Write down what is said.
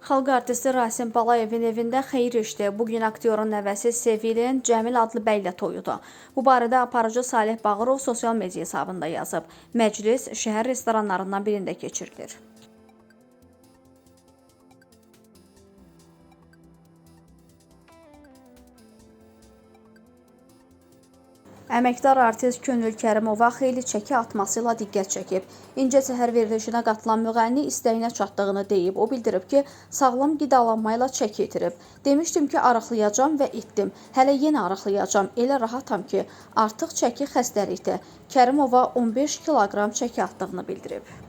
Xalq artisti Rasim Balayevin evində xeyir işdi. Bugün aktyorun nəvəsi Sevilin Cəmil adlı bəylə toyudu. Bu barədə aparıcı Salih Bağırov sosial media hesabında yazıb. Məclis şəhər restoranlarından birində keçirilir. Əməkdar artist Könül Kərimova xeyli çəki atmasıyla diqqət çəkib. İncəsəhər verilişinə qatılan müğənni istəyinə çatdığını deyib. O bildirib ki, sağlam qidalanmayla çəki itirib. Demişdim ki, arıqlayacam və itdim. Hələ yenə arıqlayacam. Elə rahatam ki, artıq çəki xəstəlikdir. Kərimova 15 kiloqram çəki atdığını bildirib.